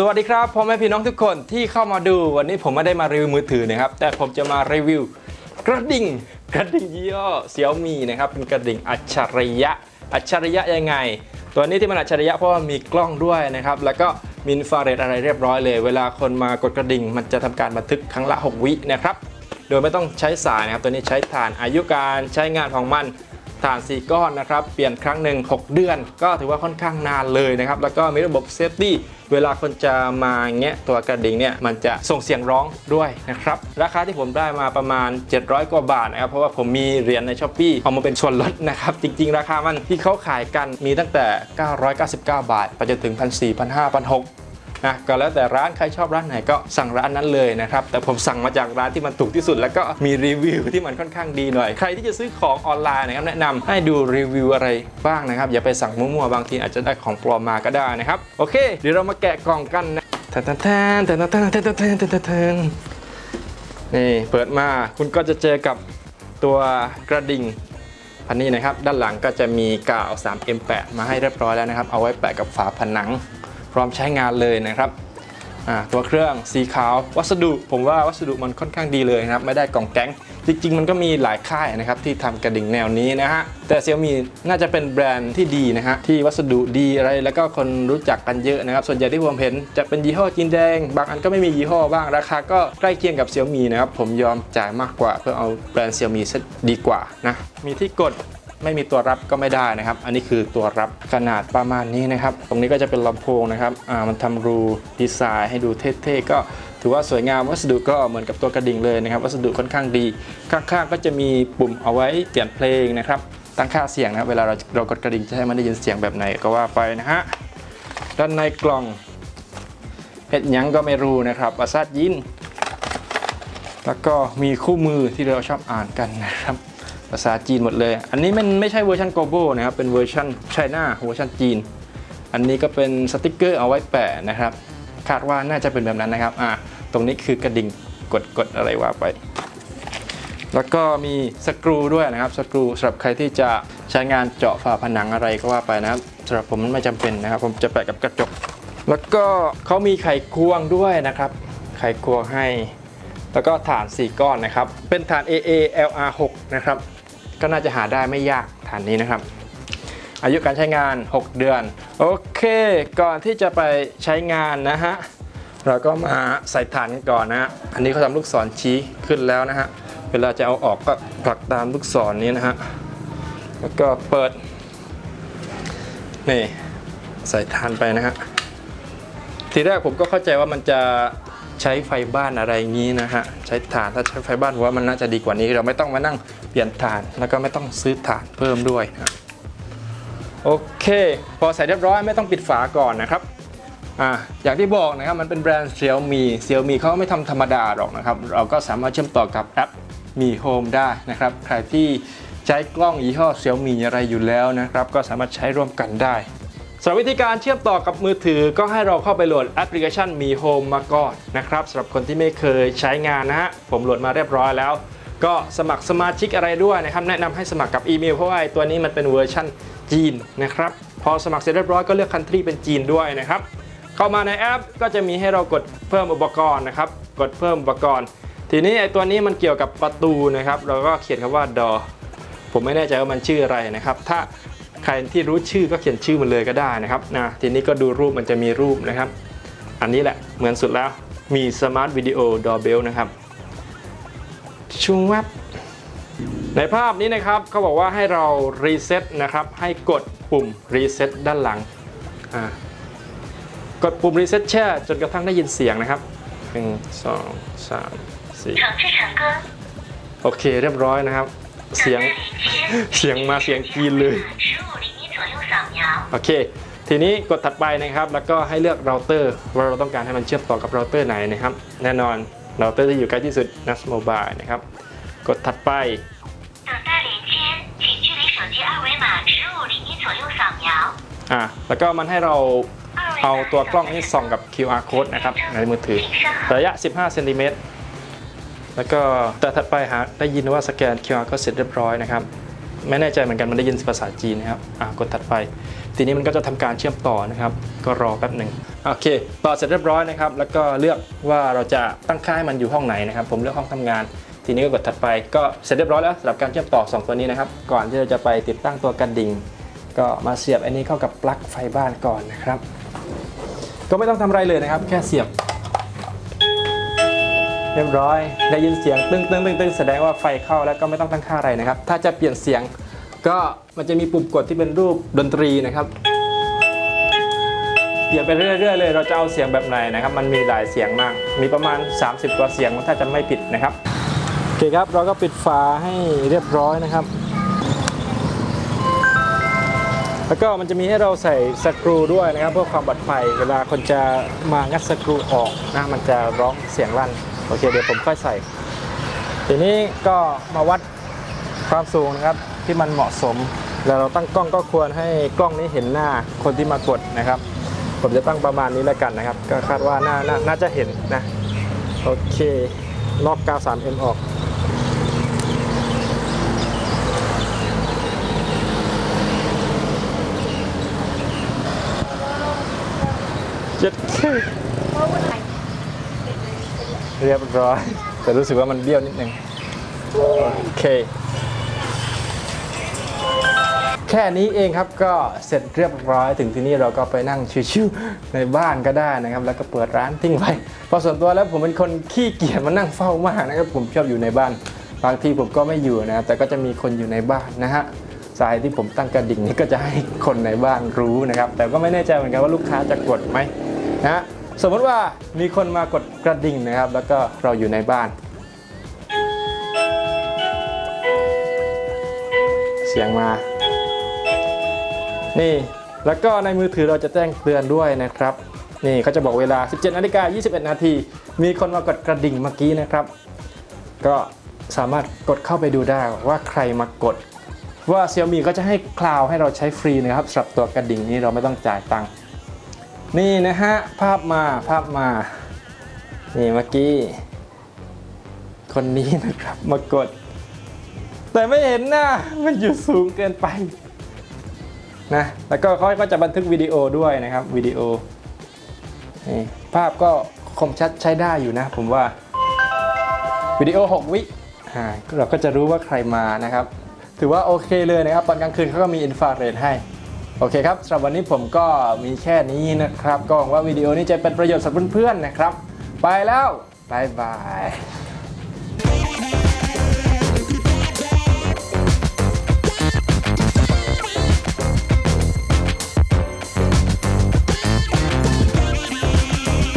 สวัสดีครับพ่อแม่พี่น้องทุกคนที่เข้ามาดูวันนี้ผมไม่ได้มารีวิวมือถือนะครับแต่ผมจะมารีวิวกระดิ่งยี่ห้อ Xiaomi นะครับเป็นกระดิ่งอัจฉริยะยังไงตัวนี้ที่มันอัจฉริยะเพราะว่ามีกล้องด้วยนะครับแล้วก็มีอินฟราเรดอะไรเรียบร้อยเลยเวลาคนมากดกระดิ่งมันจะทำการบันทึกครั้งละ6 วินะครับโดยไม่ต้องใช้สายนะครับตัวนี้ใช้ถ่านอายุการใช้งานของมันถ่าน4ก้อนนะครับเปลี่ยนครั้งหนึ่ง6 เดือนก็ถือว่าค่อนข้างนานเลยนะครับแล้วก็มีระบบเซฟตี้เวลาคนจะมาแงะตัวกระดิ่งเนี่ยมันจะส่งเสียงร้องด้วยนะครับราคาที่ผมได้มาประมาณ700 กว่าบาทนะครับเพราะว่าผมมีเหรียญใน Shopee เอามาเป็นส่วนลดนะครับจริงๆราคามันที่เขาขายกันมีตั้งแต่999 บาทไปจนถึง 1,400 1,500 1,600นะก็แล้วแต่ร้านใครชอบร้านไหนก็สั่งร้านนั้นเลยนะครับแต่ผมสั่งมาจากร้านที่มันถูกที่สุดแล้วก็มีรีวิวที่มันค่อนข้างดีหน่อยใครที่จะซื้อของออนไลน์นะครับแนะนำให้ดูรีวิวอะไรบ้างนะครับอย่าไปสั่งมั่วๆบางทีอาจจะได้ของปลอมมาก็ได้นะครับโอเคเดี๋ยวเรามาแกะกล่องกันนะนี่เปิดมาคุณก็จะเจอกับตัวกระดิ่งอันนี้นะครับด้านหลังก็จะมีกาว 3M8 มาให้เรียบร้อยแล้วนะครับเอาไว้แปะกับฝาผนังพร้อมใช้งานเลยนะครับตัวเครื่องสีขาววัสดุผมว่าวัสดุมันค่อนข้างดีเลยนะครับไม่ได้กล่องแก๊งจริงๆมันก็มีหลายค่ายนะครับที่ทำกระดิ่งแนวนี้นะฮะแต่ Xiaomi น่าจะเป็นแบรนด์ที่ดีนะฮะที่วัสดุดีอะไรแล้วก็คนรู้จักกันเยอะนะครับส่วนใหญ่ที่ผมเห็นจะเป็นยี่ห้อจีนแดงบางอันก็ไม่มียี่ห้อบ้างราคาก็ใกล้เคียงกับ Xiaomi นะครับผมยอมจ่ายมากกว่าเพื่อเอาแบรนด์ Xiaomi ซะดีกว่านะมีที่กดไม่มีตัวรับก็ไม่ได้นะครับอันนี้คือตัวรับขนาดประมาณนี้นะครับตรงนี้ก็จะเป็นลำโพงนะครับมันทำรูดีไซน์ให้ดูเท่ๆก็ถือว่าสวยงามวัสดุก็เหมือนกับตัวกระดิ่งเลยนะครับวัสดุค่อนข้างดีข้างๆก็จะมีปุ่มเอาไว้เปลี่ยนเพลงนะครับตั้งค่าเสียงนะครับเวลาเรากดกระดิ่งจะให้มันได้ยินเสียงแบบไหนก็ว่าไปนะฮะด้านในกล่องเห็ดยังก็ไม่รู้นะครับภาษาจีนแล้วก็มีคู่มือที่เราชอบอ่านกันนะครับภาษาจีนหมดเลยอันนี้มันไม่ใช่เวอร์ชัน global นะครับเป็นเวอร์ชัน China เวอร์ชันจีนอันนี้ก็เป็นสติกเกอร์เอาไว้แปะนะครับคาดว่าน่าจะเป็นแบบนั้นนะครับตรงนี้คือกระดิ่งกดอะไรว่าไปแล้วก็มีสกรูด้วยนะครับสกรูสำหรับใครที่จะใช้งานเจาะฝาผนังอะไรก็ว่าไปนะครับสำหรับผมมันไม่จำเป็นนะครับผมจะแปะกับกระจกแล้วก็เขามีไขควงด้วยนะครับไขควงให้แล้วก็ฐาน4 ก้อนนะครับเป็นฐาน AA LR6 นะครับก็น่าจะหาได้ไม่ยากฐานนี้นะครับอายุการใช้งาน6 เดือนโอเคก่อนที่จะไปใช้งานนะฮะเราก็มาใส่ฐานกันก่อนนะฮะอันนี้เขาทำลูกศรชี้ขึ้นแล้วนะฮะเวลาจะเอาออกก็ผลักตามลูกศรนี้นะฮะแล้วก็เปิดนี่ใส่ฐานไปนะฮะทีแรกผมก็เข้าใจว่ามันจะใช้ไฟบ้านอะไรงี้นะฮะใช้ถ่านถ้าใช้ไฟบ้านว่ามันน่าจะดีกว่านี้เราไม่ต้องมานั่งเปลี่ยนถ่านแล้วก็ไม่ต้องซื้อถ่านเพิ่มด้วยนะโอเคพอใส่เรียบร้อยไม่ต้องปิดฝาก่อนนะครับอย่างที่บอกนะครับมันเป็นแบรนด์ Xiaomi เขาไม่ทำธรรมดาหรอกนะครับเราก็สามารถเชื่อมต่อกับแอปMi Home ได้นะครับใครที่ใช้กล้องยี่ห้อ Xiaomi อะไรอยู่แล้วนะครับก็สามารถใช้ร่วมกันได้สำหรับวิธีการเชื่อมต่อกับมือถือก็ให้เราเข้าไปโหลดแอปพลิเคชัน Mi Home มาก่อนนะครับสำหรับคนที่ไม่เคยใช้งานนะฮะผมโหลดมาเรียบร้อยแล้วก็สมัครสมาชิกอะไรด้วยนะครับแนะนำให้สมัครกับอีเมลเพราะว่าตัวนี้มันเป็นเวอร์ชันจีนนะครับพอสมัครเสร็จเรียบร้อยก็เลือก country เป็นจีนด้วยนะครับเข้ามาในแอปก็จะมีให้เรากดเพิ่มอุปกรณ์นะครับกดเพิ่มอุปกรณ์ทีนี้ไอตัวนี้มันเกี่ยวกับประตูนะครับเราก็เขียนคำว่า door ผมไม่แน่ใจว่ามันชื่ออะไรนะครับถ้าใครที่รู้ชื่อก็เขียนชื่อมันเลยก็ได้นะครับทีนี้ก็ดูรูปมันจะมีรูปนะครับอันนี้แหละเหมือนสุดแล้วมี Smart Video Doorbell นะครับชุงวับในภาพนี้นะครับเขาบอกว่าให้เรารีเซ็ตนะครับให้กดปุ่มรีเซ็ตด้านหลังกดปุ่มรีเซ็ตแช่จนกระทั่งได้ยินเสียงนะครับ1 2 3 4โอเคเรียบร้อยนะครับเสียงมาเสียงจีนเลยโอเคทีนี้กดถัดไปนะครับแล้วก็ให้เลือกเราเตอร์ว่าเราต้องการให้มันเชื่อมต่อกับเราเตอร์ไหนนะครับแน่นอนเราเตอร์ที่อยู่ใกล้ที่สุด NAS Mobile นะครับกดถัดไปแล้วก็มันให้เราเอาตัวกล้องนี้ส่องกับ QR code นะครับในมือถือระยะ15 เซนติเมตรแล้วก็แต่ถัดไปได้ยินว่าสแกน QR code เสร็จเรียบร้อยนะครับ ไม่แน่ใจเหมือนกันมันได้ยินภาษาจีนนะครับกดถัดไปทีนี้มันก็จะทำการเชื่อมต่อนะครับก็รอแป๊บหนึ่งโอเคต่อเสร็จเรียบร้อยนะครับแล้วก็เลือกว่าเราจะตั้งค่าให้มันอยู่ห้องไหนนะครับผมเลือกห้องทำงานทีนี้ก็กดถัดไปก็เสร็จเรียบร้อยแล้วสำหรับการเชื่อมต่อ2ตัวนี้นะครับก่อนที่เราจะไปติดตั้งตัวกระดิ่งก็มาเสียบอันนี้เข้ากับปลั๊กไฟบ้านก่อนนะครับก็ไม่ต้องทำอะไรเลยนะครับแค่เสียบเรียบร้อยได้ยินเสียงตึ้งตึ้งตึ้งตึ้งแสดงว่าไฟเข้าแล้วก็ไม่ต้องตั้งค่าอะไรนะครับถ้าจะเปลี่ยนเสียงก็มันจะมีปุ่มกดที่เป็นรูปดนตรีนะครับเปลี่ยนไปเรื่อยๆเลยเราจะเอาเสียงแบบไหนนะครับมันมีหลายเสียงมากมีประมาณ30กว่าเสียงถ้าจะไม่ผิดนะครับโอเคครับเราก็ปิดฝาให้เรียบร้อยนะครับแล้วก็มันจะมีให้เราใส่สกรูด้วยนะครับเพื่อความปลอดภัยเวลาคนจะมางัดสกรูออกนะมันจะร้องเสียงลั่นโอเคเดี๋ยวผมค่อยใส่ทีนี้ก็มาวัดความสูงนะครับที่มันเหมาะสมแล้วเราตั้งกล้องก็ควรให้กล้องนี้เห็นหน้าคนที่มากดนะครับผมจะตั้งประมาณนี้แล้วกันนะครับก็คาดว่าน่าจะเห็นนะโอเคลอกกาว 3M ออกเจ็ดเรียบร้อยแต่รู้สึกว่ามันเบี้ยวนิดนึงโอเคแค่นี้เองครับก็เสร็จเรียบร้อยถึงที่นี่เราก็ไปนั่งชิวๆในบ้านก็ได้นะครับแล้วก็เปิดร้านทิ้งไว้เพราะส่วนตัวแล้วผมเป็นคนขี้เกียจมานั่งเฝ้ามากนะครับผมชอบอยู่ในบ้านบางทีผมก็ไม่อยู่นะแต่ก็จะมีคนอยู่ในบ้านนะฮะสายที่ผมตั้งกระดิ่งนี้ก็จะให้คนในบ้านรู้นะครับแต่ก็ไม่แน่ใจเหมือนกันว่าลูกค้าจะกดไหมนะสมมติว่ามีคนมากดกระดิ่งนะครับแล้วก็เราอยู่ในบ้านเสียงมานี่แล้วก็ในมือถือเราจะแจ้งเตือนด้วยนะครับนี่เขาจะบอกเวลา 17:21 นาทีมีคนมากดกระดิ่งเมื่อกี้นะครับก็สามารถกดเข้าไปดูได้ว่าใครมากดว่า Xiaomi ก็จะให้คลาวให้เราใช้ฟรีนะครับสำหรับตัวกระดิ่งนี้เราไม่ต้องจ่ายตังค์นี่นะฮะภาพมานี่เมื่อกี้คนนี้นะครับมากดแต่ไม่เห็นหน้ามันอยู่สูงเกินไปนะแล้วก็เขาก็จะบันทึกวิดีโอด้วยนะครับวิดีโอนี่ภาพก็คมชัดใช้ได้อยู่นะผมว่าวิดีโอ6 วิเราก็จะรู้ว่าใครมานะครับถือว่าโอเคเลยนะครับตอนกลางคืนเขาก็มีอินฟราเรดให้โอเคครับสำหรับวันนี้ผมก็มีแค่นี้นะครับก็หวังว่าวิดีโอนี้จะเป็นประโยชน์สำหรับเพื่อนๆนะครับไปแล้วบ๊ายบาย